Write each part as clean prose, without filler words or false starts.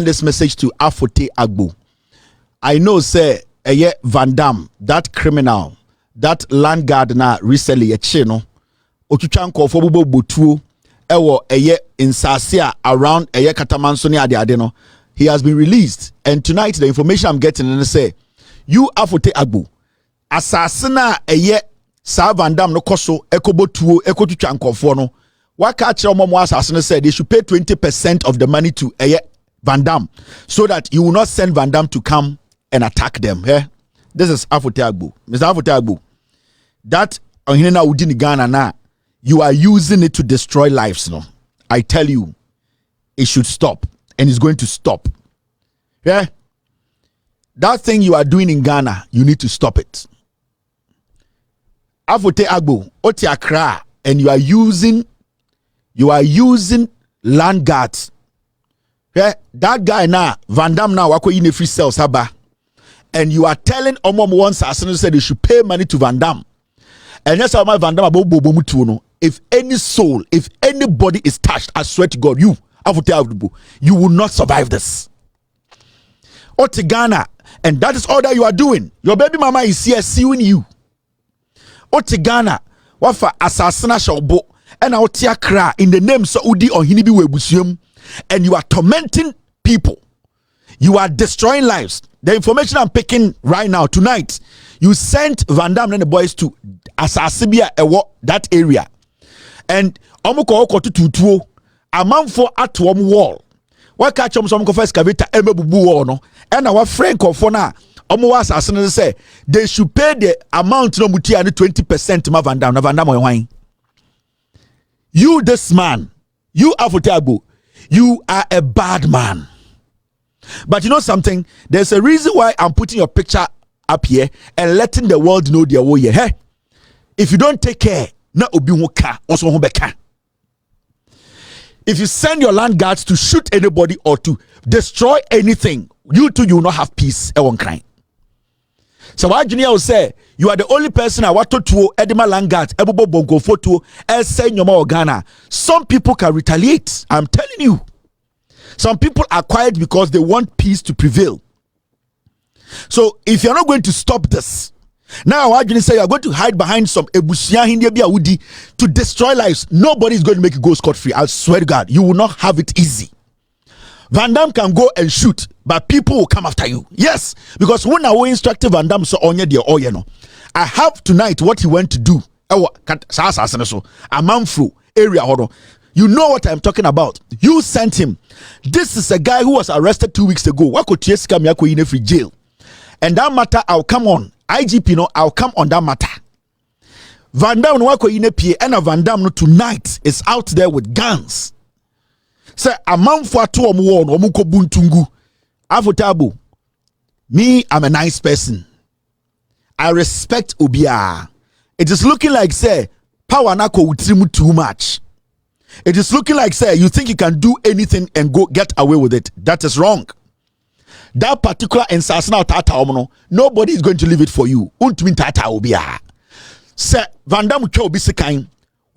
this message to Akufo-Addo. I know, say, Van Damme, that criminal, that land gardener recently, a chino, Ochuchanko for Bubo Butu, Ewo, in Sasia around Katamansoni Adeno. He has been released. And tonight, the information I'm getting, and say, you Akufo-Addo, Assassina, Sa Van Damme no koso, Ekobotuo, Ekochuchanko for no. What catch your mom was said they should pay 20% of the money to Van Damme so that you will not send Van Damme to come and attack them. Eh? This is Akufo-Addo. Mr. Akufo-Addo, that in Ghana now, you are using it to destroy lives. No, I tell you, it should stop, and it's going to stop. Yeah, that thing you are doing in Ghana, you need to stop it. Akufo-Addo, Otiakra, and you are using land guards. Yeah, that guy now, Van Damme now, wako in a free sales haba, and you are telling Omom once as said they should pay money to Van Damme. And that's how my Van Damme about Bobomutuno. If any soul, if anybody is touched, I swear to God, you Akufo-Addo, you will not survive this. Otigana, and that is all that you are doing. Your baby mama is here suing you. Otigana, wafa assassina shawbo. And out cry in the name Saudi or Hinibi Webusium, and you are tormenting people. You are destroying lives. The information I'm picking right now, tonight, you sent Van Damme and the boys to Asasibia, that area. And Omuko to Tutuo, a man for at one wall. What catch some excavator Emebu no, and our friend Kofona, Omuwas as say they should pay the amount no mutia and 20% to Van Damme, Van Damme wine. You, this man, you Akufo-Addo, you are a bad man. But you know something? There's a reason why I'm putting your picture up here and letting the world know their way. Hey, if you don't take care, na obi woka also hobeka. If you send your land guards to shoot anybody or to destroy anything, you too, you will not have peace. Crying. So why Junior will say you are the only person I want to Edema Langat, Ebobo Bongo photo, Ghana. Some people can retaliate. I'm telling you. Some people are quiet because they want peace to prevail. So if you're not going to stop this, now why Junior say you are going to hide behind some Ebusia Hindia Udi to destroy lives. Nobody is going to make you go scot-free. I swear to God, you will not have it easy. Van Damme can go and shoot, but people will come after you. Yes, because when I instructed Van Damme so on your no, I have tonight what he went to do. A man through area. You know what I'm talking about. You sent him. This is a guy who was arrested 2 weeks ago. What could you come here in free jail? And that matter, I'll come on. IGP, no, I'll come on that matter. Van Damme wako in a PA and Van Damme tonight is out there with guns. Say a man for 2 or more omuko buntungu. Akufo-Addo, me, I'm a nice person. I respect Obia. It is looking like say power nako utrimu too much. It is looking like say you think you can do anything and go get away with it. That is wrong. That particular insasna tata omono, nobody is going to leave it for you. Untumi tata Obia. Say Van Damme cho obi sekan,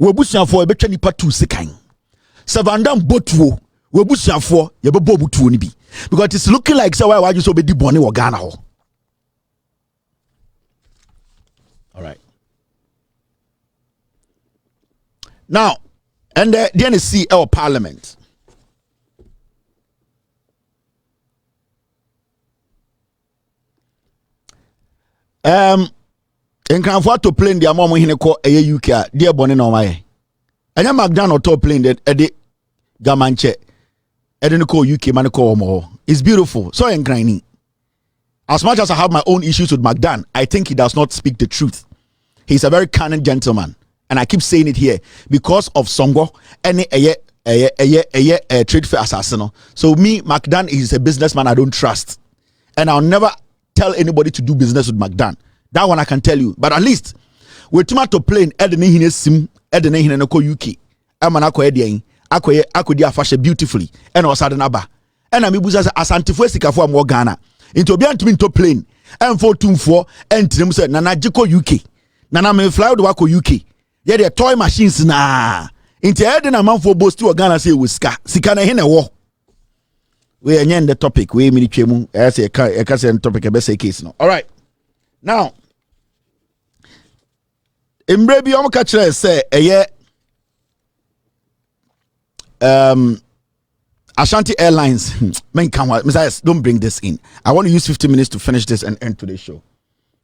webusiafo ebetwa nipa 2 sekan. Say Van Damme botuo, webusiafo yebebo butuo ni bi. Because it's looking like say why you so be di boni wo Ghana ho. All right. Now, and the DNC our parliament. In Cranford to plane the amount in a UK, dear Bonnie no my. And I'm McDonald to plane that Eddie Gamanche, Edinco UK Manico more. It's beautiful, so grinding. As much as I have my own issues with McDonald, I think he does not speak the truth. He's a very cunning gentleman, and I keep saying it here because of Songo and a trade fair assassin. So me, McDonald is a businessman I don't trust, and I'll never tell anybody to do business with McDonald. That one I can tell you. But at least we're tomato plane Edene hine sim Edene hine no UK. Amanako edian akodi afashe beautifully. And osadenaba. And amibuza asantifo sikafo am Ghana. Into obi antimi to plane. And for tumfo and trim say nana jiko UK. Nana me fly do wako UK. Yeah, the toy machines na. Into Edena man for boast to Ghana say we sika na hine wo. We are the topic. We mini chemu. As a topic, a best case. No. All right. Now, in Brebi, I'm catching say a year. Ashanti Airlines. Men come on, Messiah, don't bring this in. I want to use 15 minutes to finish this and end today's show.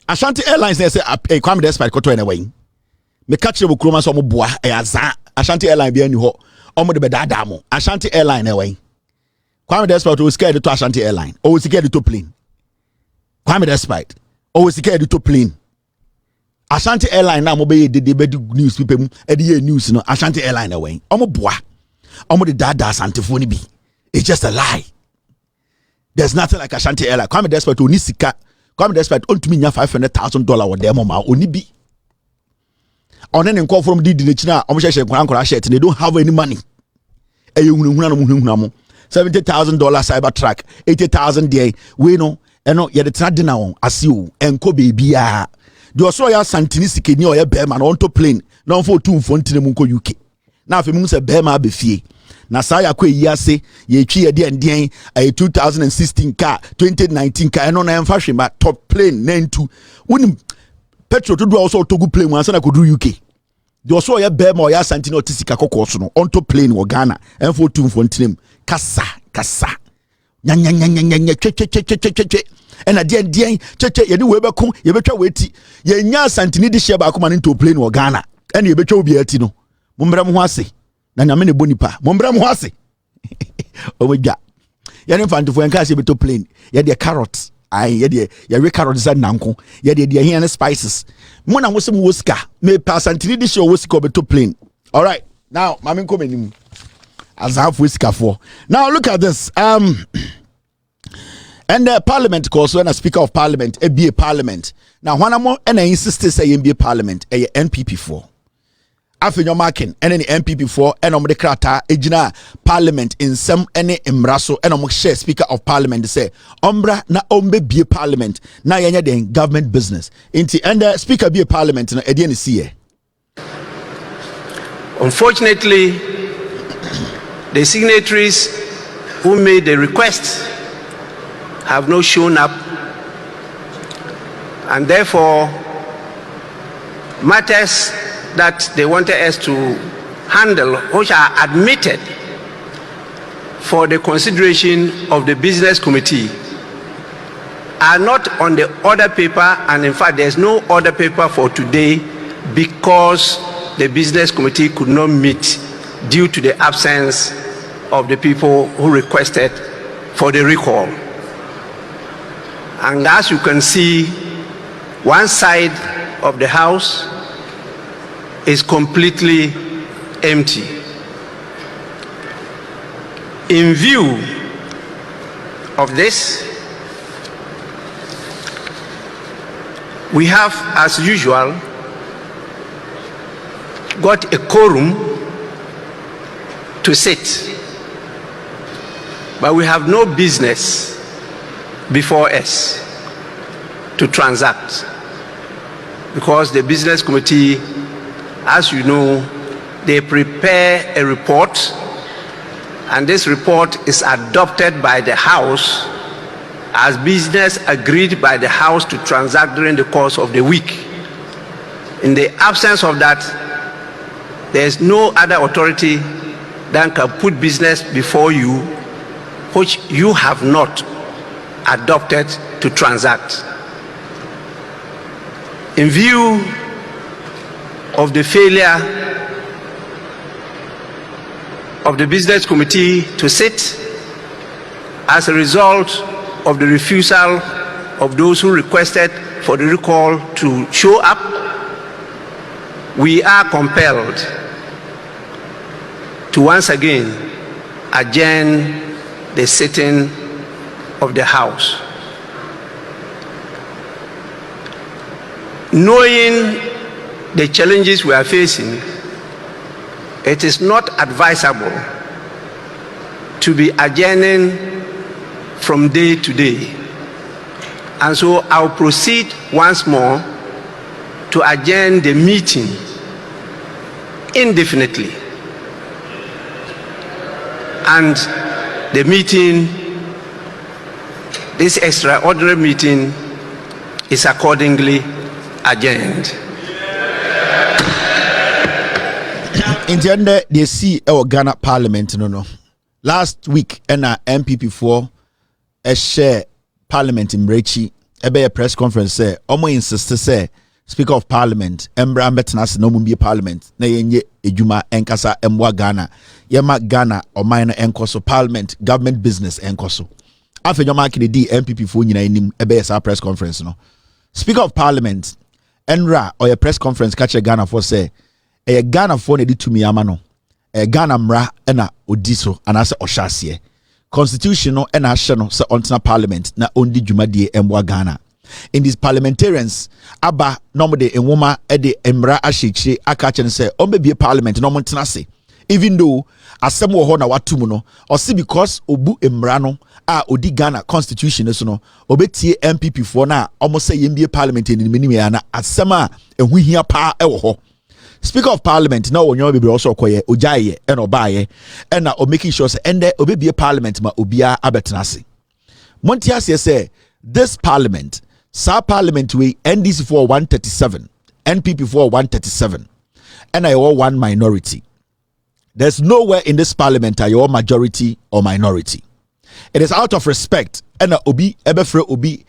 Ashanti Airlines, they say, "I come despite koto anyway." Me catch you kroma so mo boa eyaza. Ashanti Airline be any ho. Omo de bedada mo. Ashanti Airline anyway. Kwame despite o scared to Ashanti Airline. O scared to plane. Kwame despite. O scared to plane. Ashanti Airline na mo be de news people mu e de news no Ashanti Airline away. Omo boa. Omo de dada Asantefo ni bi. It's just a lie. There's nothing like Ashanti Airline. Kwame despite oni sika. Kwame despite on to me $500,000 with them ma oni bi. On any call from the China, they don't have any money. $70,000 cyber truck, 80,000 day. We know, and no, yet it's not dinner. As you and Kobe Bia. Do also ya Santini Kenya or Bearman on to plane, non for 2 Fontinemunko UK. Now, if you must a Bearma be fee. Nasaya kwe yase ye chi edi endien a 2016 car 2019 car no na fashion but top plane 92 unim petrol to do also to go plane one sana ko do UK the also ya be ma ya santino tisika kokoso no on to plane wo Ghana M42 Fontinem kasa nya che and a dien che ye ni we bekom ye betwa weti ye nya santini di share ba ko man to plane wo Ghana and ye betwa obi ati no mumbra mo ho ase na nyame ne bonipa mombra mo ase obeja ya ne fanto fo enka se beto plane ya de carrots ai ya de ya we carrots za nanko ya de here ne spices mo na mo se mo wosika me pasantini di show wosika beto plane. All right, now mama nko menim azafo wosika for. Now look at this and the parliament calls when a speaker of parliament be a parliament now when am and I insist say be a parliament a NPP4 after your marking and any MPP4 and on the krata ejina parliament in some any embraso and on share speaker of parliament say ombra na ombe be parliament na yanya den government business inti and the speaker be a parliament na edian see. Unfortunately, the signatories who made the request have not shown up, and therefore matters that they wanted us to handle, which are admitted for the consideration of the business committee, are not on the order paper, and in fact there's no order paper for today because the business committee could not meet due to the absence of the people who requested for the recall. And as you can see, one side of the house is completely empty. In view of this, we have, as usual, got a quorum to sit, but we have no business before us to transact, because the business committee, as you know, they prepare a report, and this report is adopted by the House as business agreed by the House to transact during the course of the week. In the absence of that, there is no other authority that can put business before you which you have not adopted to transact. In view of the failure of the business committee to sit, as a result of the refusal of those who requested for the recall to show up, we are compelled to once again adjourn the sitting of the House. Knowing the challenges we are facing, it is not advisable to be adjourning from day to day. And so I'll proceed once more to adjourn the meeting indefinitely. And the meeting This extraordinary meeting is accordingly adjourned. In the end, they see our Ghana Parliament. No. Last week, MPP4 a share Parliament in Brechi. A press conference say, Omo insist say, Speaker of Parliament, Embra Betnas no mumbi Parliament, na yenye ejuma enkasa emwa Ghana, yema Ghana or minor enkoso Parliament, government business enkoso. After your market the MPP4 nyina enim ebe sa press conference no. Speaker of Parliament, Enra or your press conference catch Ghana for say, a Ghana for ne di tumi amano, a Ghana mra ena odiso anase oshasiye. Constitution no ena ahye no se ontina Parliament na ondi dwumadie emwa Ghana. In these parliamentarians, Abba normally in woman ede emra ahyekyire aka chen say ombebie Parliament no montina se. Even though asem wo ho na watumu no, or see because obu emra no odi Ghana constitution so no obetie MPP4 na almost say yembie Parliament in minim ya na asem a ehu hia pa ewo ho. Speaker of Parliament now onyo be also koye ojaye and obaye and na making sure say ende obebie Parliament ma obia abetenase. Montias say this Parliament sa Parliament we NDC for 137, NPP for 137, and I owe one minority. There's nowhere in this Parliament I owe majority or minority. It is out of respect and obi ebefre obi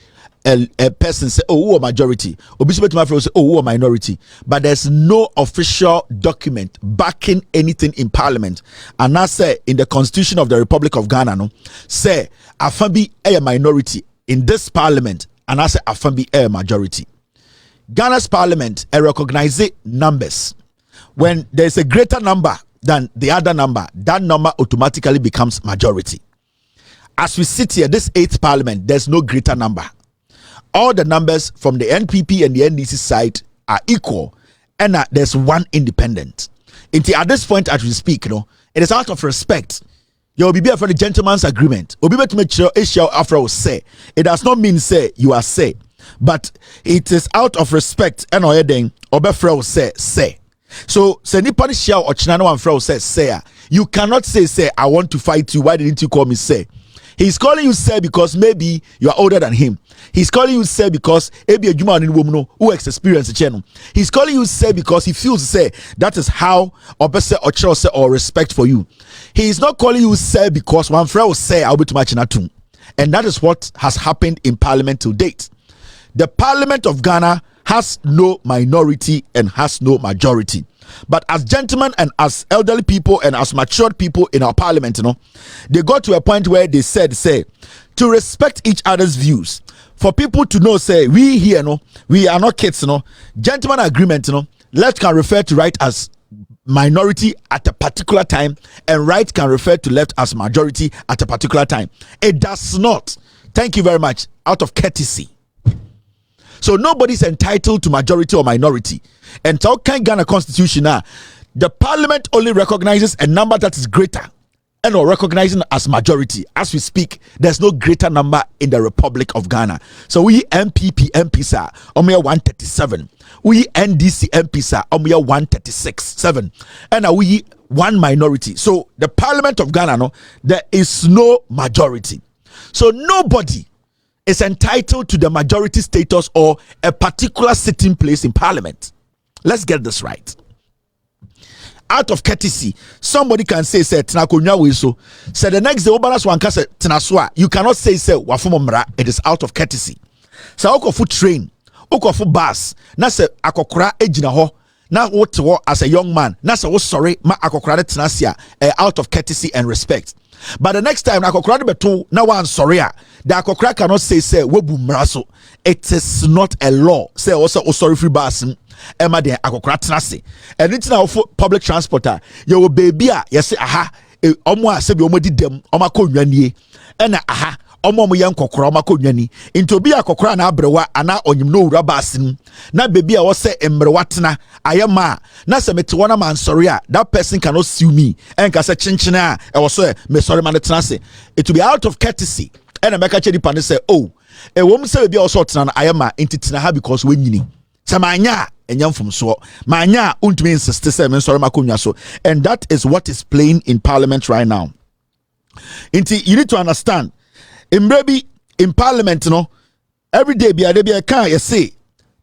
a person say oh majority obi say oh minority, but there's no official document backing anything in Parliament. And I say in the Constitution of the Republic of Ghana no say afabi a minority in this Parliament, and I say afabi a majority. Ghana's Parliament recognize numbers. When there's a greater number than the other number, that number automatically becomes majority. As we sit here, this 8th Parliament, there's no greater number. All the numbers from the NPP and the NDC side are equal, and there's one independent. At this point, as we speak, it is out of respect. You will be for the gentleman's agreement. To make sure after will say it does not mean say you are say, but it is out of respect. And will say. So say nipa share or chinano and fro say you cannot say I want to fight you. Why didn't you call me say? He's calling you sir because maybe you are older than him. He's calling you sir because maybe a human woman who has experienced the channel. He's calling you sir because he feels say that is how or respect for you. He is not calling you sir because one friend will say I'll be too much in a tune. And that is what has happened in Parliament to date. The Parliament of Ghana has no minority and has no majority. But as gentlemen and as elderly people and as matured people in our Parliament, they got to a point where they said, to respect each other's views. For people to know, we here, we are not kids, gentleman agreement, left can refer to right as minority at a particular time, and right can refer to left as majority at a particular time. It does not. Thank you very much. Out of courtesy. So nobody's entitled to majority or minority. And so Ghana Constitution the Parliament only recognizes a number that is greater and or recognizing as majority. As we speak, there's no greater number in the Republic of Ghana. So we MPP MPs are 137. We NDC MPs are 136.7. And we one minority. So the Parliament of Ghana, there is no majority. So nobody is entitled to the majority status or a particular sitting place in Parliament. Let's get this right. Out of courtesy, somebody can say the next day you cannot say it is out of courtesy. So oko train, oko bus, na se akokora ejina ho, na wote as a young man, na se wo sorry ma akokora tenasia out of courtesy and respect. But the next time akokora beto na wan sorry the akokora cannot say webu mraso. It is not a law. Say also sorry free bus. Emma de akokora tenase. And it's now for public transporter. Yo baby yes aha omo asebi omo di dem omo akonnwane na aha omo mo yen kokora omo akonnwane into bi akokora na abrewa ana onyim no wura basin na baby a wo se emrewa tena ayema na se mete wona man sorry that person cannot sue me and ka se chinchina e wo so me sorry man tenase. It will be out of courtesy and America chedi pan say oh e wo m se baby a wo so tena ayema intitena ha because we nyini samanya enyam from so manya untumi insist say me sorry makonwa so. And that is what is playing in Parliament right now. You need to understand, Mbrebi in parliament, every day be a can you say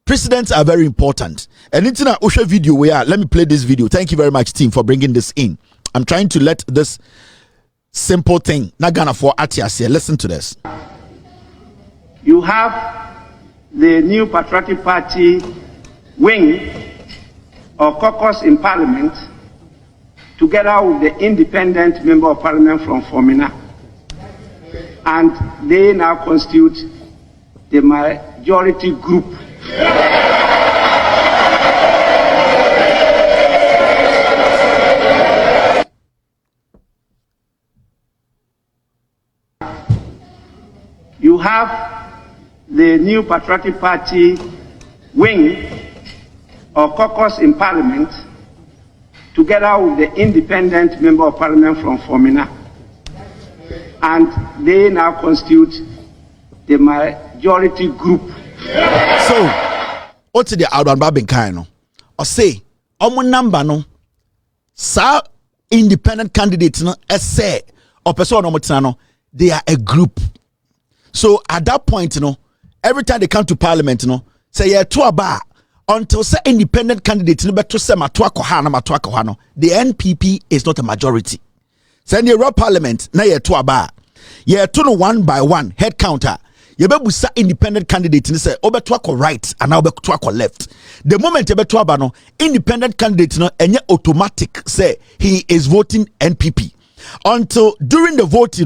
presidents are very important. And it's in a Osha video where let me play this video. Thank you very much, team, for bringing this in. I'm trying to let this simple thing Nagana for Atias here. Listen to this. You have the new Patriotic Party wing or caucus in Parliament, together with the independent member of Parliament from Fomina, and they now constitute the majority group. You have the new Patriotic Party wing or caucus in Parliament, together with the independent member of Parliament from Fomina, and they now constitute the majority group. So, what's the Alban Bagbin kind? Or say, number no, sa independent candidates no, essay or person no, they are a group. So at that point, every time they come to Parliament, say yeah to a bar until say independent candidates no better say matwa kohana, the NPP is not a majority. Say near Parliament na yeah to a bar, yeah to no one by one head counter. You better say independent candidates and say obetuako right and now obetuako left. The moment you better no independent candidates no any automatic say he is voting NPP. Until during the vote,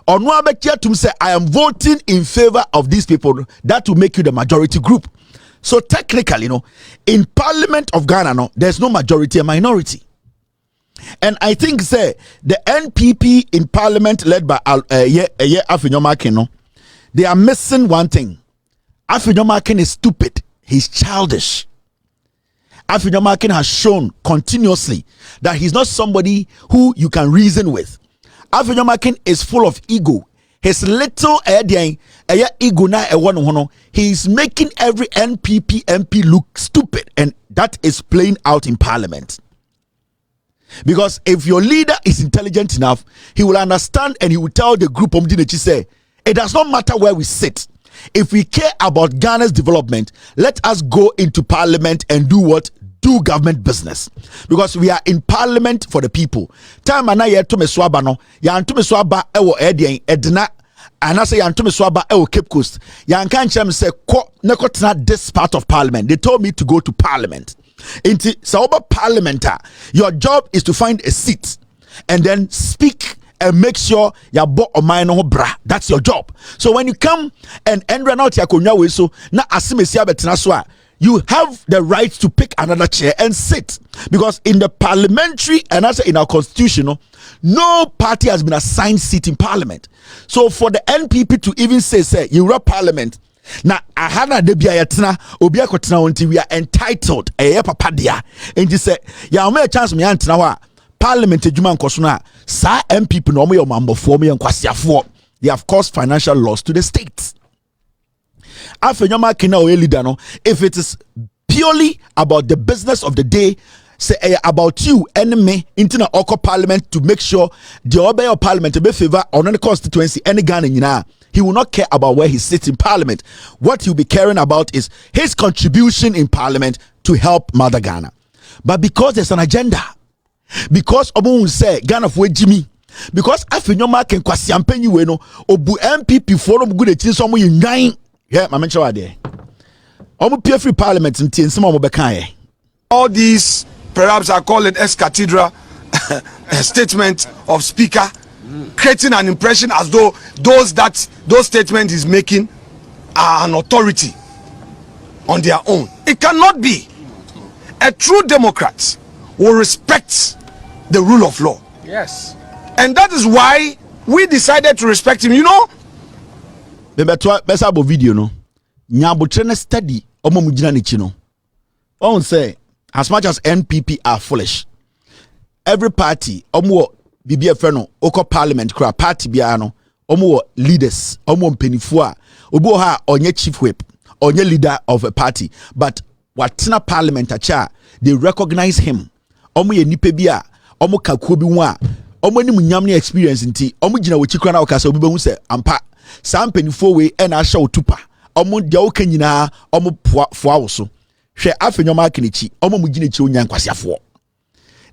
on one to say I am voting in favor of these people, that will make you the majority group. So technically, in Parliament of Ghana, there's no majority and minority. And I think say the NPP in Parliament led by Afinyomakin, they are missing one thing. Afinyomakin is stupid. He's childish. Afinyomakin has shown continuously that he's not somebody who you can reason with. Afinyomakin is full of ego. His little ego na he's making every NPP MP look stupid, and that is playing out in Parliament. Because if your leader is intelligent enough, he will understand and he will tell the group of Mdinechi say, it does not matter where we sit. If we care about Ghana's development, let us go into Parliament and do what? Do government business. Because we are in Parliament for the people. Time ana ye to meswaba no, ya anto meswaba ewo edien edina, anase ya anto meswaba ewo Cape Coast. Ya nkan chem say ko nekotena this part of Parliament. They told me to go to Parliament. Into Saoba Parliamenta, your job is to find a seat and then speak and make sure your bo or mine no bra. That's your job. So when you come and run out your konya we so na asimesia betena so a, you have the right to pick another chair and sit, because in the parliamentary and also in our constitution, no party has been assigned seat in Parliament. So for the NPP to even say you run Parliament now, ahana debia yetna obia kotena until we are entitled papa dia and you say ya me chance me antena wa Parliament adwuma nkoso na sa MPP no mo yo mambo for me nkwasiafo. They have caused financial loss to the states. If it is purely about the business of the day, say about you enemy into the Oko Parliament to make sure the obey of Parliament to be favor on the constituency any Ghana, he will not care about where he sits in Parliament. What he'll be caring about is his contribution in Parliament to help Mother Ghana. But because there's an agenda, because Obu say Ghana for Jimmy, because Afinyoma can kwasiampenyi we no obu MPP forum good etin so mo yin. Yeah, my mention there. Free Parliament in some all these perhaps I call it ex cathedra statement of speaker, creating an impression as though those statements is making are an authority on their own. It cannot be. A true Democrat will respect the rule of law. Yes. And that is why we decided to respect him. You know, the video no nyabotre study omo mugina ne chi no on say as much as NPP are foolish, every party omo bibia fe no oko Parliament kra party bia no omo leaders omo mpenifo a obi ha onye chief whip onye leader of a party, but watena Parliament acha they recognize him. Omo ye nipa bia omo kakuo bi ho a omo ni munyam ne experience nti omo gina wo chikra na okasa obi be hu say ampa Some penifo we and I show tupa. Omo dia oka nyina omo foa wo so. Hwe afenyoma akinichi omo muginichi onyankwasiafo.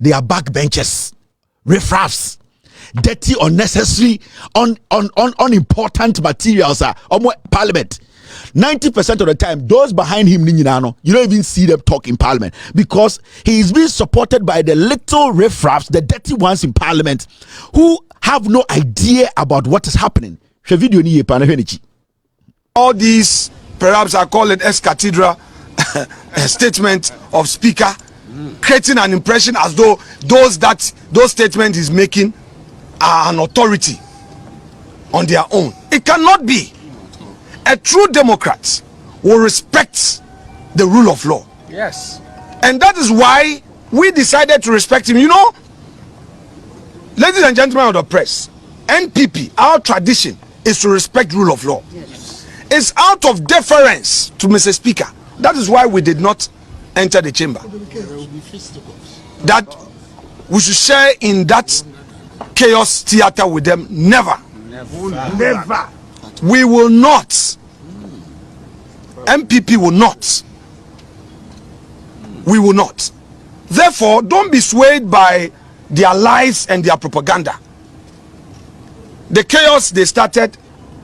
They are backbenchers, riffraffs, dirty, unnecessary, unimportant materials. Omo parliament. 90% of the time, those behind him, you don't even see them talk in parliament because he is being supported by the little riffraffs, the dirty ones in parliament, who have no idea about what is happening. All these, perhaps I call it ex-cathedra statement of speaker, creating an impression as though those statements he's making are an authority on their own. It cannot be. A true Democrat will respect the rule of law. Yes. And that is why we decided to respect him. You know, ladies and gentlemen of the press, NPP, our tradition is to respect rule of law. Yes. It's out of deference to Mr. Speaker. That is why we did not enter the chamber. That we should share in that chaos theater with them. Never. Never. We will not. MPP will not. We will not. Therefore, don't be swayed by their lies and their propaganda. The chaos they started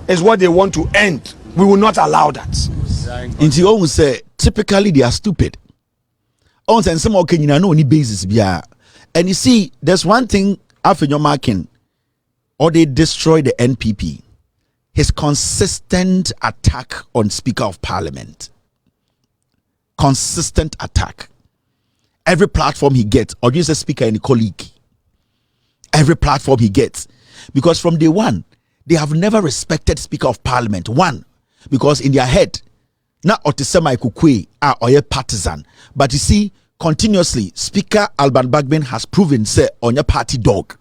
is what they want to end. We will not allow that. And you always say, typically they are stupid. On some occasion, no any basis. And you see, there's one thing after your marking, or they destroy the NPP. His consistent attack on Speaker of Parliament. Consistent attack. Every platform he gets, or just a speaker and a colleague. Every platform he gets. Because from day one, they have never respected Speaker of Parliament. One, because in their head, not Otisema Kukwe are or a partisan. But you see, continuously, Speaker Alban Bagbin has proven, say, on your party dog.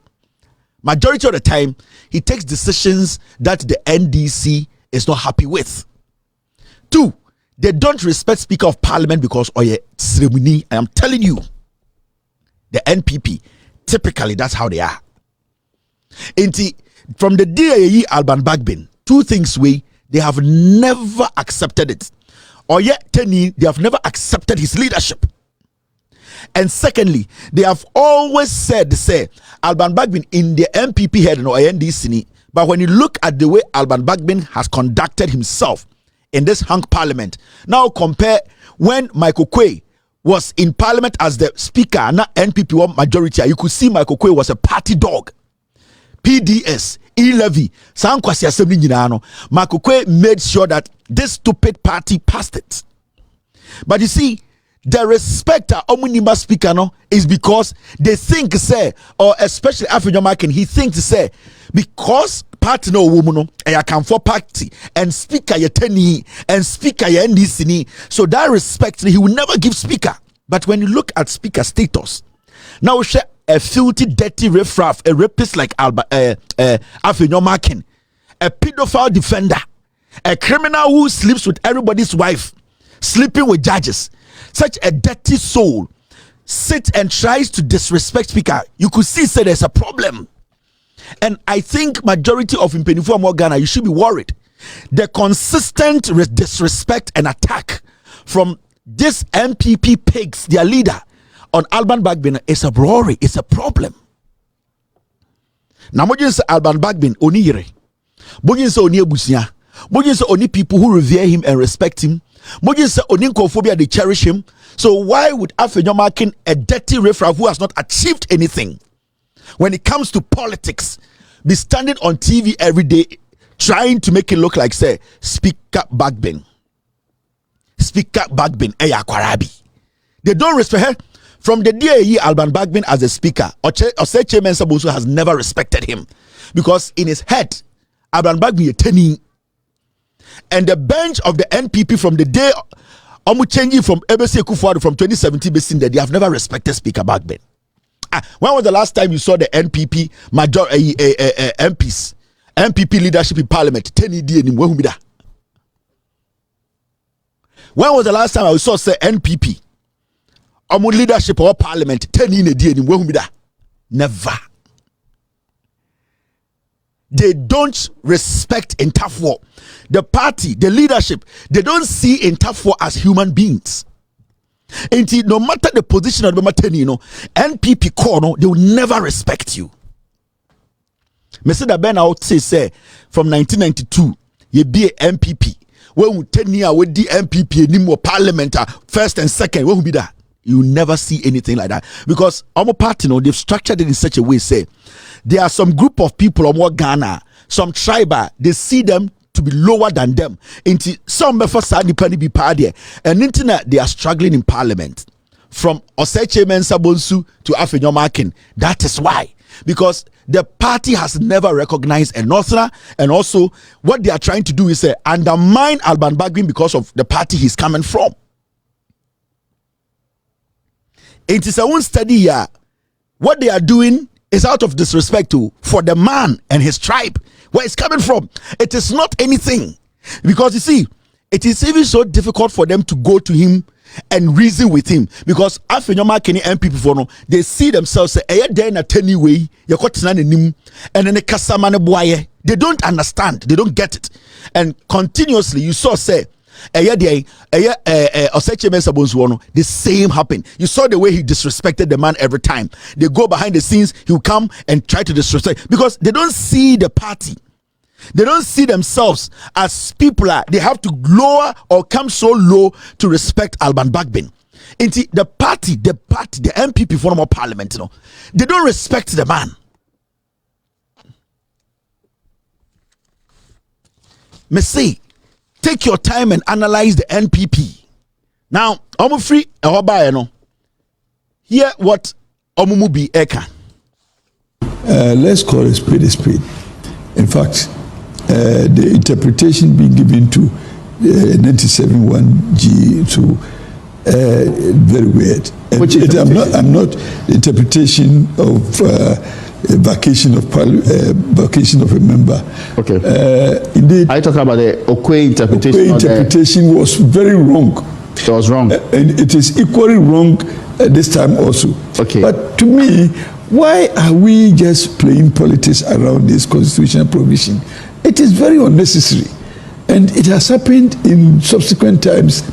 Majority of the time, he takes decisions that the NDC is not happy with. Two, they don't respect Speaker of Parliament because of a ceremony. I am telling you, the NPP, typically that's how they are. From the day Alban Bagbin, two things they have never accepted it. Or yet, they have never accepted his leadership. And secondly, they have always said, Alban Bagbin in the MPP head or NDC. But when you look at the way Alban Bagbin has conducted himself in this hung parliament, now compare when Michael Quay was in parliament as the speaker, not NPP majority, you could see Michael Quay was a party dog. PDS, E-Levy, Sankwasi Assembly Ninano, Michael Quay made sure that this stupid party passed it. But you see, the respect Omunima speaker no is because they think or especially African American, he thinks because party no woman no I can for party and speaker ye teni and speaker ye NDC, so that respect he will never give speaker. But when you look at speaker status, now share a filthy, dirty riffraff, a rapist like African American, a pedophile defender, a criminal who sleeps with everybody's wife, sleeping with judges. Such a dirty soul sit and tries to disrespect speaker. You could see there's a problem. And I think majority of Impenifo Ghana, you should be worried. The consistent disrespect and attack from this MPP pigs, their leader, on Alban Bagbin is a worry, it's a problem. Now, what you say Alban Bagbin, oni yere. What you say oni ebusia. What you say oni people who revere him and respect him. Mojin say oninkophobia, they cherish him. So why would Afenyomakin, a dirty riffraff who has not achieved anything, when it comes to politics, be standing on TV every day trying to make it look like say Speaker Bagbin, Eya Kwarabi? They don't respect her. From the day Alban Bagbin as a speaker, or say Chairman Sabusu has never respected him because in his head, Alban Bagbin is turning. And the bench of the NPP from the day changing from Akufo-Addo from 2017 they have never respected Speaker Bagbin. When was the last time you saw the NPP MPs, MPP leadership in Parliament? When was the last time I saw say NPP leadership or Parliament? Never. they don't respect Intafwo. The party, the leadership, they don't see Intafwo as human beings. And no matter the position of the matter, NPP core, no, they will never respect you. Mr. Ben out say from 1992, you be a MPP. When we 10 years with the MPP anymore parliament, first and second, what will be that? You never see anything like that, because our party, they've structured it in such a way. Say there are some group of people on what Ghana, some tribal, they see them to be lower than them. Into some before Sadi be party, and internet they are struggling in parliament from Oseche Mensah-Bonsu to Afenyomakin. That is why, because the party has never recognized a Northerner, and also what they are trying to do is undermine Alban Bagbin because of the party he's coming from. It is a one study here. What they are doing is out of disrespect for the man and his tribe, where it's coming from. It is not anything, because you see, it is even so difficult for them to go to him and reason with him, because after Kenny MPP for no, they see themselves say, "Eh, there in a tiny way, you got to and then the Kasamane boye." They don't understand, they don't get it, and continuously you saw say. The same happened. You saw the way he disrespected the man every time. They go behind the scenes, he'll come and try to disrespect, because they don't see the party. They don't see themselves as people they have to lower or come so low to respect Alban Bagbin. Into the party, the MPP former parliament, they don't respect the man. Me say, take your time and analyze the NPP. Now, I'm free. Hear what Omumubi Eka. Let's call a spade a spade. In fact, the interpretation being given to 97.1G to very weird. I'm not the interpretation of vacation of a member. Okay. Indeed, are you talking about the Okwe interpretation? Okwe interpretation was very wrong. It was wrong. And it is equally wrong this time also. Okay. But to me, why are we just playing politics around this constitutional provision? It is very unnecessary. And it has happened in subsequent times,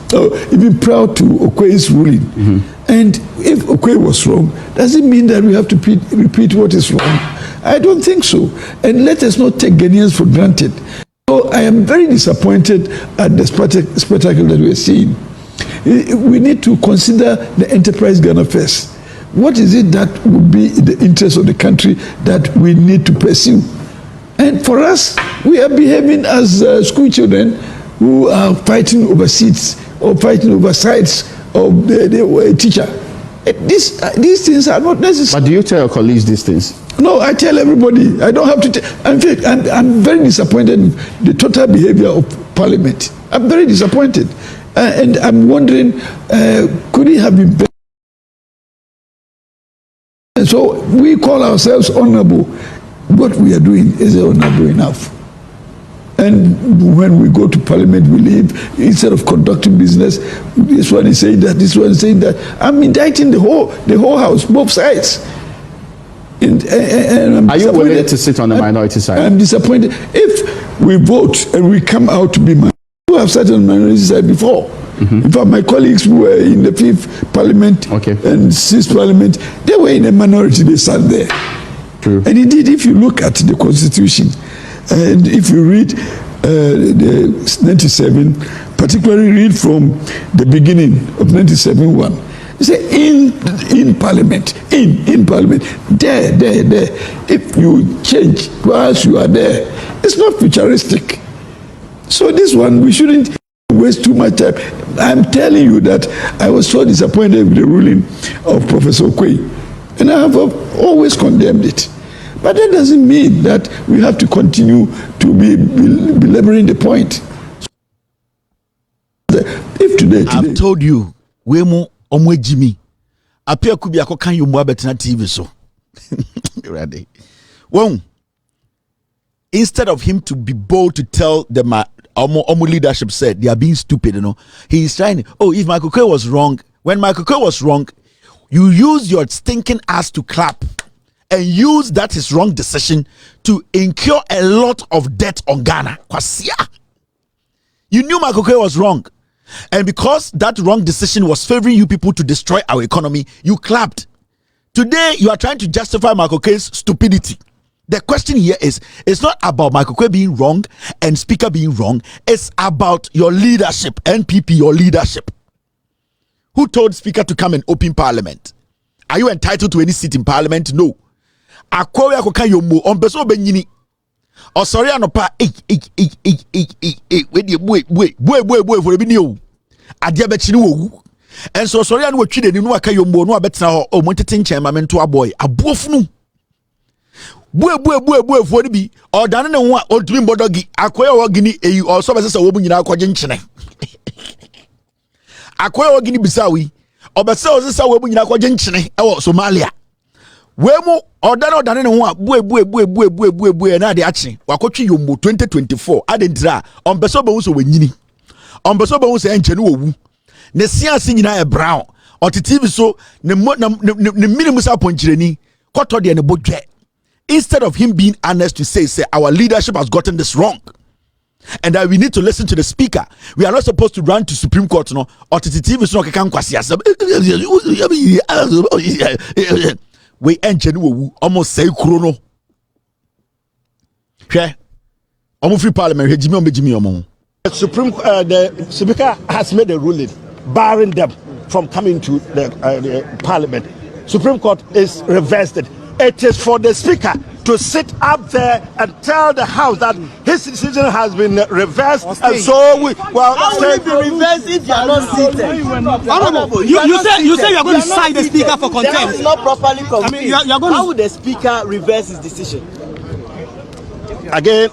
even prior to Okwe's ruling. Mm-hmm. And if Okwe was wrong, does it mean that we have to repeat what is wrong? I don't think so. And let us not take Ghanaians for granted. So I am very disappointed at the spectacle that we are seeing. We need to consider the enterprise Ghana first. What is it that would be in the interest of the country that we need to pursue? And for us, we are behaving as school children who are fighting over seats or fighting over sides of the teacher. These things are not necessary. But do you tell your colleagues these things? No, I tell everybody. I don't have to. In fact, I'm very disappointed in the total behavior of Parliament. I'm very disappointed. And I'm wondering, could it have been better? And so we call ourselves honorable. What we are doing is honorable enough. And when we go to Parliament, we leave, instead of conducting business, this one is saying that, this one is saying that. I'm indicting the whole house, both sides. And I'm are you willing to sit on the minority side? I'm disappointed. If we vote and we come out to be minority, who have sat on the minority side before. Mm-hmm. In fact, my colleagues who were in the 5th Parliament and 6th Parliament, they were in a minority, they sat there. True. And indeed, if you look at the Constitution, and if you read the 97, particularly read from the beginning of 97.1, you say in Parliament, in Parliament, there. If you change whilst you are there, it's not futuristic. So this one, we shouldn't waste too much time. I'm telling you that I was so disappointed with the ruling of Professor Okwe, and I have always condemned it. But that doesn't mean that we have to continue to be belaboring the point. If today I've told you, Wemo Omwe Jimmy, appear could be a cocan you more better TV so. Ready? Well, instead of him to be bold to tell the Omo leadership said they are being stupid, he is trying. If Michael K was wrong, when Michael K was wrong, you use your stinking ass to clap and use that his wrong decision to incur a lot of debt on Ghana. Kwasia. You knew Michael Okoye was wrong. And because that wrong decision was favoring you people to destroy our economy, you clapped. Today, you are trying to justify Michael Okoye's stupidity. The question here is, it's not about Michael Okoye being wrong and Speaker being wrong. It's about your leadership, NPP, your leadership. Who told Speaker to come and open Parliament? Are you entitled to any seat in Parliament? No. Akwawe akoka yomo onbeso benyini. Oh sorry anopa we dey boy for ebi o. Ade abechini wo. And so sorry anu watwi de nu aka yomo no abetena ho o montete nchen ma mento aboy. Abuofunu. Boy for bi. O dan ne ho a odumi bodogi. Akwawe wo gini eyi o so bese wo bu nyina akwaje nchene. Akwawe wo gini bisawi. Obese o sesa wo bu nyina akwaje nchene e Somalia. Wemu odane ne ho a bue na de achi wakotwe yombo 2024 adentira ombeso be so wanyini ombeso be so enche ne owu ne siase nyina e brown otitivi so ne minimu sa ponchireni koto de ne bodwe. Instead of him being honest to say our leadership has gotten this wrong and that we need to listen to the speaker, we are not supposed to run to Supreme Court no otitivi so kan kwasi asem we enche no almost say kuro no hwe omo free parliament hwe jimi omo. The speaker has made a ruling barring them from coming to the parliament. Supreme Court is reversed it. It is for the speaker to sit up there and tell the house that his decision has been reversed, and so we how will it be reversed if you are not seated? Honorable, you say you are going to cite the speaker for contempt. That is not properly confused. I mean, how would the speaker reverse his decision? Again,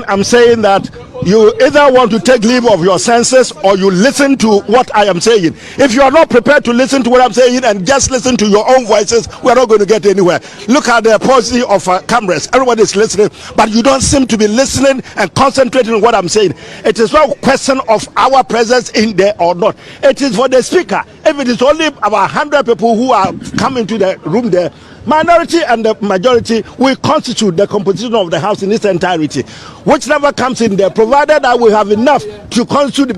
I'm saying that you either want to take leave of your senses or you listen to what I am saying. If you are not prepared to listen to what I'm saying and just listen to your own voices, we are not going to get anywhere. Look at the paucity of cameras. Everybody is listening, but you don't seem to be listening and concentrating on what I'm saying. It is not a question of our presence in there or not. It is for the speaker. If it is only about 100 people who are coming to the room there, minority and the majority will constitute the composition of the house in its entirety, which never comes in there, provided that we have enough to constitute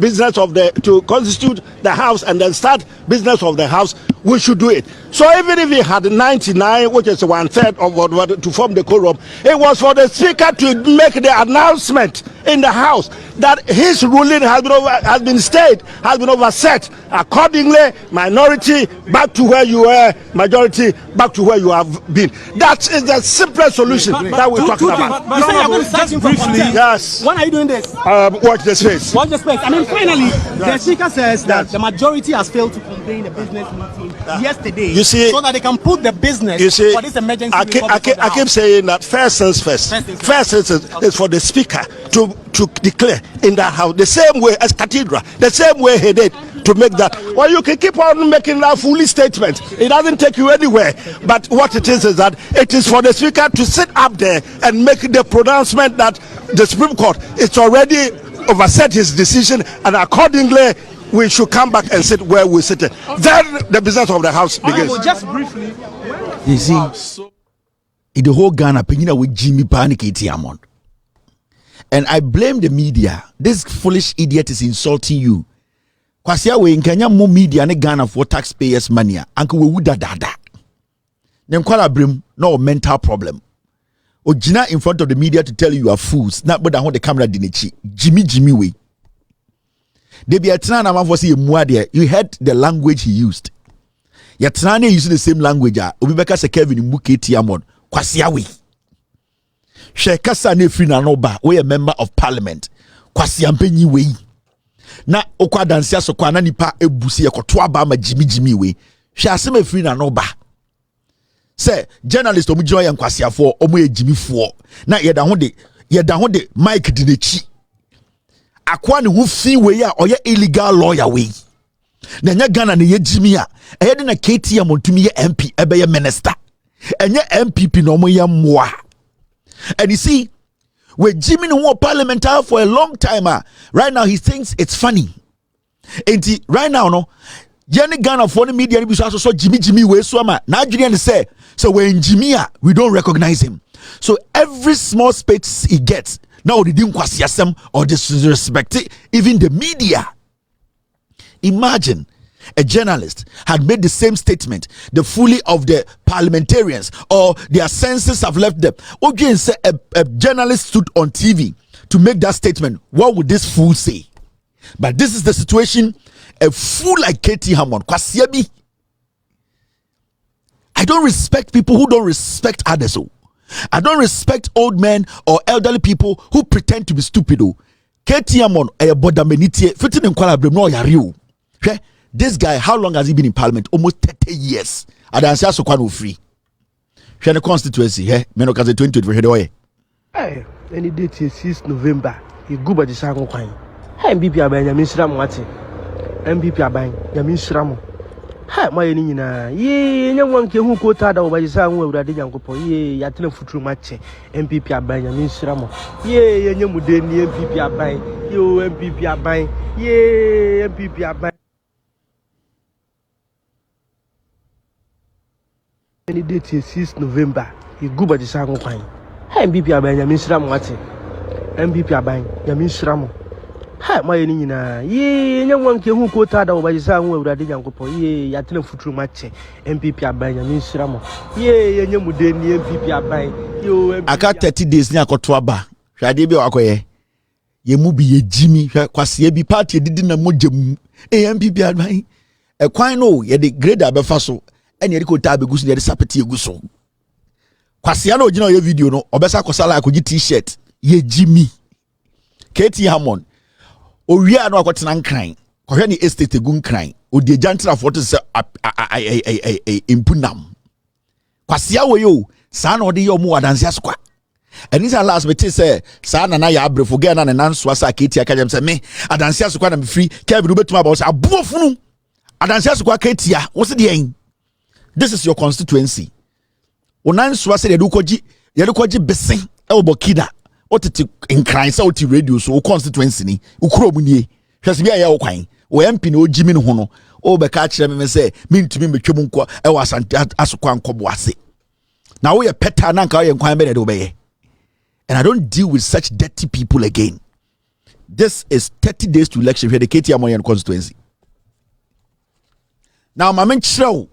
the house and then start business of the house. We should do it. So even if he had 99, which is 1/3 of what to form the quorum, it was for the speaker to make the announcement in the house that his ruling has been stayed, has been overset. Accordingly, minority back to where you were, majority back to where you have been. That is the simplest solution that we're talking about. You say you're going to cite him for contempt. Yes. When are you doing this? Watch the space. Watch the space. I mean, finally, the speaker says that the majority has failed to convene the business meeting yesterday, you see, so that they can put the business for this emergency. I keep saying that first things first. First is for the speaker to declare in that house the same way as cathedral, the same way he did to make that. Well, you can keep on making that foolish statement. It doesn't take you anywhere. But what it is that it is for the speaker to sit up there and make the pronouncement that the Supreme Court is already overset his decision, and accordingly we should come back and sit where we sit. Then the business of the house begins. Just briefly, you see, in the whole Ghana, Penina with Jimmy Panic Etiamon. And I blame the media. This foolish idiot is insulting you. Kwasia we in Kenya mo media ne Ghana for taxpayers money. Uncle we would da. Then kwala brim no mental problem. Ojina in front of the media to tell you are fools. Not but I want the camera dinechi. Jimmy way. They be atana na man for say muade. You heard the language he used. Yatrane using the same language. Obibeka se Kevin Muketi Amon. Kwasia we. Shekasa ne free na no ba. We a member of parliament. Kwasia mpenyi we. Na okwa dansia so kwa na nipa ebusi ekoto aba ma Jimmy we. Hwe asem free na no ba. Say journalist omu joy yankwasiafo omu ejimi fo na yeda ho de mic di nechi akwa ne hu fi we a oye illegal lawyer we na nya Ghana ne yejimi a eye de na KTM ontumi ye MP ebe ye minister enye MPP no omu ye moa. And you see we Jimmy no parliamentary for a long time right now he thinks it's funny. And right now no Jenny Ghana for the media be so Jimmy we swama. Now Julian say so when Jimmy we don't recognize him. So every small space he gets, now they didn't kwasiasem or disrespect it, even the media. Imagine a journalist had made the same statement, the fully of the parliamentarians or their senses have left them. Again, say a journalist stood on TV to make that statement. What would this fool say? But this is the situation. A fool like Katie Hammond, Kwasiabi. I don't respect people who don't respect others. I don't respect old men or elderly people who pretend to be stupid. Katie Hammond, a bodameniti, fitting in Kuala no yariu. This guy, how long has he been in parliament? Almost 30 years. Adansia so kwano free. Share the constituency, Meno kaze 2020 Hey, any date is 6 November. You go by the Sagon Quine. Hey, MPP Aban, Yamisram Wati. MPP Aban, Yamisram. Hi, my Nina. Ye, no one can who quoted over the Sang with the young couple. Ye, Yatin Futu Match. MPP Aban, Yamisram. Ye, Yamudeni, MPP Aban. You, MPP Aban. Ye, MPP Aban. Any date is 6 November. You go by the Sagon Quine. Hey, MPP Aban, Yamisram Wati. MPP Aban, Yamisram. Hi, my Nina. Ye, no one can who quoted over the Sang with the young couple. Ye, Yatin Futu Match. MPP Aban, Yamisram. Ye, Yamudeni, MPP Aban. You, I got 30 days near Kotwaba. Shadi be wakoye. Ye mubi ye Jimmy, kwasi ye bi party didn't na mojem. MPP Aban. A quine no, ye the great abefaso. And you could tab goose near the sapeti guso. Kwasiano, you know your video no, Obesa Kosala could t-shirt. Ye Jimmy. Katie Hammond. O we are no got an crying. Kohani estate a gun crying. O the jantra of what is impunam. Kwasia we yo, san or the yo more than squat. And this last me say, San and I abre for Ghana and Answasa Katie Academy say me, Adansia squat and free, Kevin Rubet my boss, a buffalo. Adansia squat Katie, what's the end? This is your constituency. Onan swase de dukoji besen elbokida. What it in crime out radio so constituency ni ukro mu nie. Hwese bia ya okwan. O MP no jimi no ho no. O be ka kire me say me ntumi metwem nko e wasante asokwa nkobo ase. Na wo ye peta na nka wo ye nkwan be de obeye. And I don't deal with such dirty people again. This is 30 days to election here the KT Amoyan constituency. Now my men chiro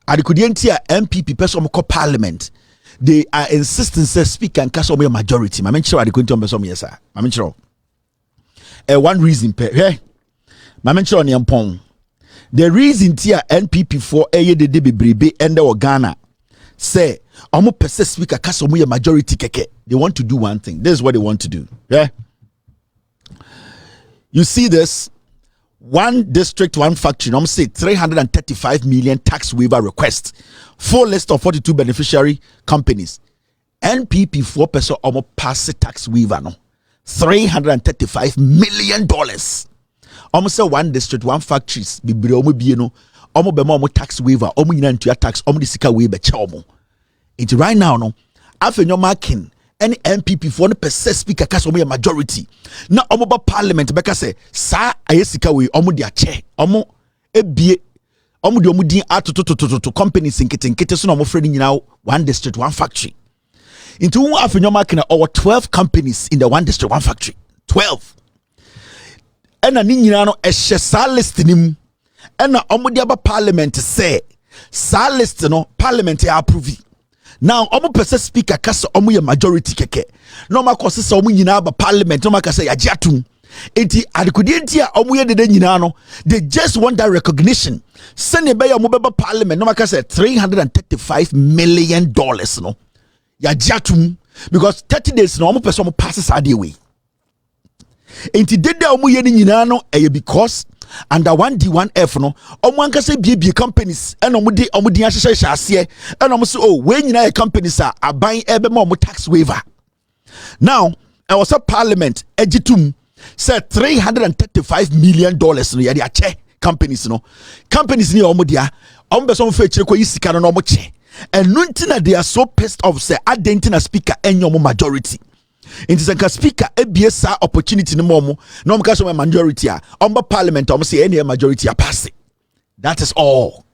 at the Kudientia MPP person call parliament. They are insisting say speaker and cast a majority. My men chiro at the Kudientia person yes sir. My men chiro. One reason hey. My men chiro ni ampon. The reason tia NPP for a de bebrebe ende o Ghana say omo pese speaker cast a majority keke. They want to do one thing. This is what they want to do. Yeah. You see this? One district, one factory. I'm say 335 million tax waiver request. Full list of 42 beneficiary companies. NPP 4% almost pass tax waiver no. $335 million. Almost say one district, one factories. Bibre omo biye no. Omo be mo tax waiver. Omo nyina ntua tax. Omo de sika waiver che omo. It right now no. After your marking. Any MPP for 1% speaker cast omo majority. Na omo ba parliament beka say sa ayesika we omo dia che. Omo ebie omo de omo din atototototo companies nkete so na omo fredi nyina one district one factory. Into one afenyo marking over 12 companies in the one district one factory. 12. Ena ni nyina no ehye sa list nim. Ena omo dia ba parliament say sa list no parliament ya approve. Now, omo pese speaker kasa omo ye majority keke. No ma kose se omo nyina ba parliament no ma kase ya giatum. Enti adekudenti a omo ye de nyina no, they just want that recognition. Sene be ya omo be parliament no ma kase $335 million no. Ya giatum because 30 days no omo pese omo passes ade away. Enti dede omo ye nyina no because under 1D1F no omo ankase bie companies and omo di ahyehyɛ ase and omo say oh we nyina companies are aban ebe ma omo tax waiver. Now I was a parliament egitum said $335 million no ya de ache companies ni omo dia omo be so fe kire ko yisika no omo che and nuntina they are so pissed off say adentina speaker enyo omo majority. It is a speaker ABS opportunity no more. No case majority on parliament say any majority a pass it. That is all.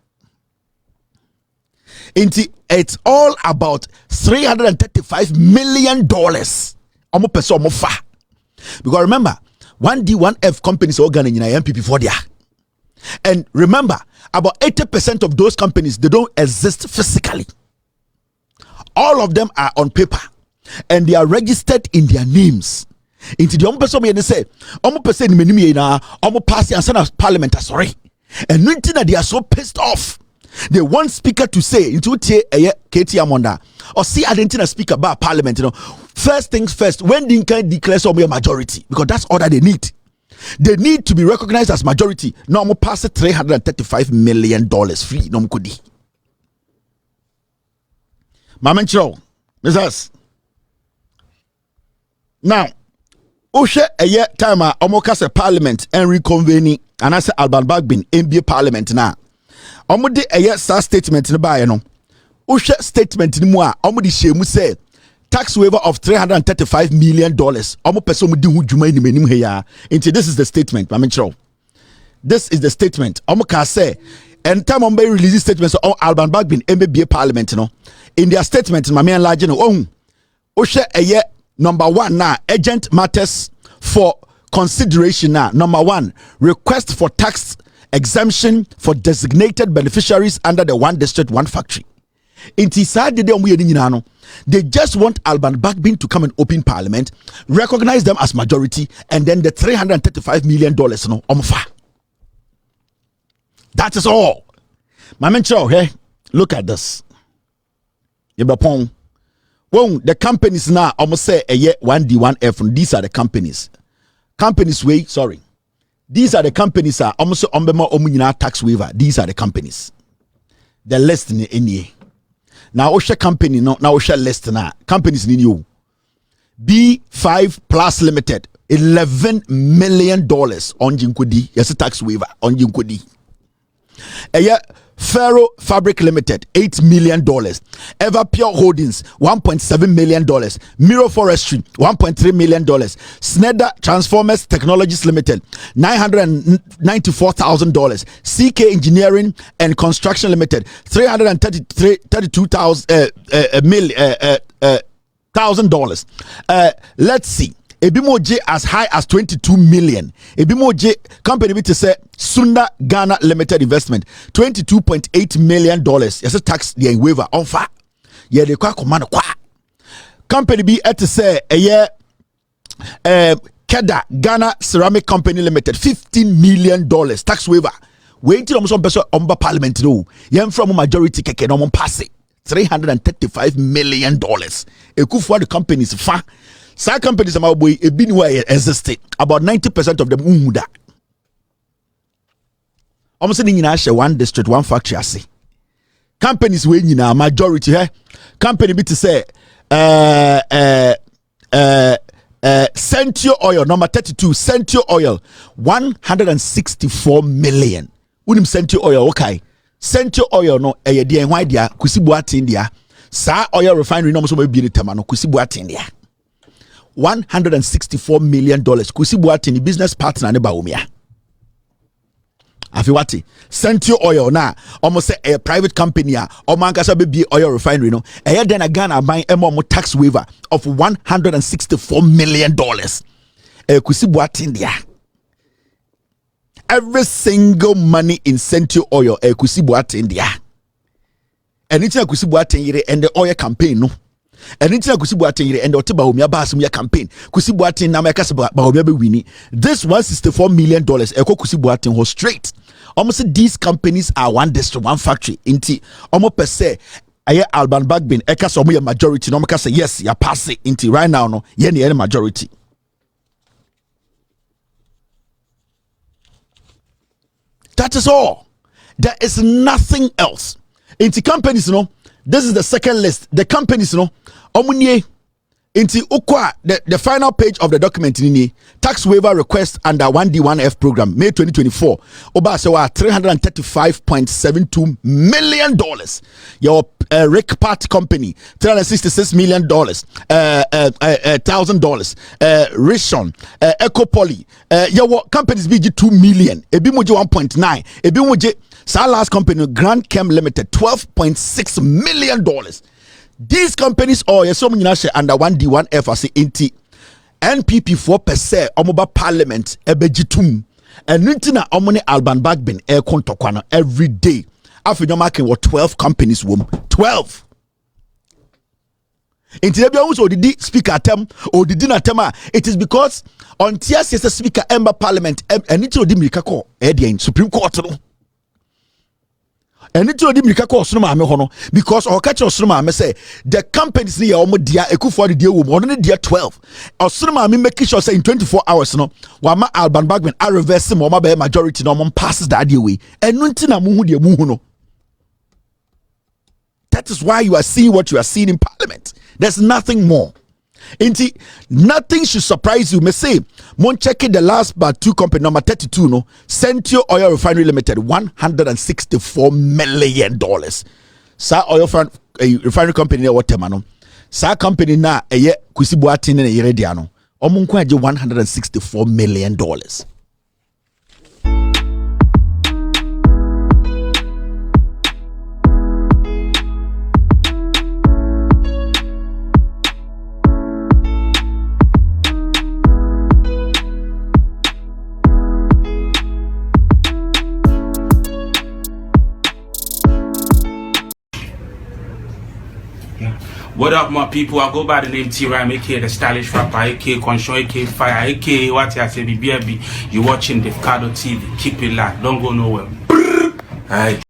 It's all about $335 million. Because remember, 1D1F companies are organizing in MPP for there. And remember, about 80% of those companies, they don't exist physically. All of them are on paper and they are registered in their names. Into the person say, pass the parliament, sorry. And nothing that they are so pissed off. They want speaker to say into KT Amonda or see Argentina speaker about parliament. First things first, when they can declare some majority, because that's all that they need. They need to be recognized as majority. No, I'm pass $335 million free. No, mkudi. Mamencho, Mrs. Now, Osha a year time a parliament and reconvening and I say Alban Bagbin NBA parliament now. Omudi a year statement in the buy no. Osha statement in moi, Omudi shemu say tax waiver of $335 million. Omo person mu di hu dwuma ni menim he ya. Into this is the statement, Mamencho. This is the statement. Omo ka say and time on release statements on Alban Bagbin NBA parliament no. In their statement, my man large no Osha a year number 1 now, agent matters for consideration now. Number 1, request for tax exemption for designated beneficiaries under the one district, one factory. They just want Alban Bagbin to come and open parliament, recognize them as majority, and then the $335 million no omfa. That is all. My man, hey, look at this. Yebapong. Well, the companies now almost say a year 1D1F. These are the companies. Companies wait, sorry. These are the companies are almost on tax waiver. These are the companies. The list in the now Osha company no now Osha list now. Companies in you. B5 Plus Limited, $11 million on Jinkudi. Yes, a tax waiver on Jinkudi. A year Ferro Fabric Limited, $8 million. Everpure Holdings, $1.7 million. Miro Forestry, $1.3 million. Snedder Transformers Technologies Limited, $994,000. CK Engineering and Construction Limited, $332,000. Let's see. Ebimoje as high as 22 million. Ebimoje company to say Sunda Ghana Limited Investment, $22.8 million. Yes, a tax the waiver on fire. Yeah, they quite command qua. Company be at to say a year Keda Ghana Ceramic Company Limited, $15 million tax waiver. Wait till almost on parliament no. Yem from majority keke no pass it. $335 million. Akufo-Addo companies fa. Some companies are boy a bin way existed. About 90% of them umuda. Almost in one district, one factory. I see companies when you know majority. Company be to say Centio Oil number 32. Centio Oil 164 million. Unim Centio Oil okay. Centio Oil no eh dia why dia kusibuati India. Sa oil refinery no so be tamano kusibuati India. $164 million. Kusibuati ni business partner ne baumia. Afiwati Centio Oil na almost say a private company omankasa be oil refinery no. E then Ghana buying a tax waiver of $164 million. Kusibuati India. Every single money in Centio Oil Kusibuati India. And it's a Kusibuati and the oil campaign no. And it's a Kusibuati and the Otiba Basumia campaign. Kusibuati Namakasa Baobia Winnie. This $164 million Eko Kusibuati was straight. Almost these companies are one district, one factory. Inti almost per se. Aye Alban Bagbin Eka Somuya majority. No say yes, ya pass it inti right now no. Yen majority. That is all. There is nothing else. Inti companies no. This is the second list. The companies, omunye into ukwa the final page of the document nini tax waiver request under 1D1F program May 2024. Oba sewa $335.72 million. Your Rick Pat Company, $366 million, $1,000. Rishon, Ecopoly, your companies be 2 million, ebi moje 1.9, ebi moje. Sa last company, Grand Chem Limited, $12.6 million. These companies all yes, so many under 1D, 1F as NT. NPP 4% omoba parliament ebejitum. And nintina omone Alban Bagbin air kontokwana every day. After you're marking what 12 companies 12. Inti ebi also the speaker term or the dinner tema. It is because on TSS speaker ember parliament and it will dimika call in Supreme Court. And it will dimika call because or catch or say the companies near Omodia Akufo-Addo deal with dear 12. Or Sunama making sure say in 24 hours no Wama Alban Bagbin I reverse him or majority no passes the idea way. And Nuntina Muhudia Muhuno. That is why you are seeing what you are seeing in Parliament. There's nothing more. Inti, nothing should surprise you. Me say, mon check the last but 2 company number 32 no. Centio Oil Refinery Limited, $164 million. Sa oil refinery company what temano. Sa company na eye kusibuati ne yerediano. Omunku aje $164 million. What up, my people? I go by the name T-Ram, aka the stylish rapper, aka Conscious, aka Fire, aka what I say, BBB. You're watching Davcadotv. Keep it locked. Don't go nowhere. Alright.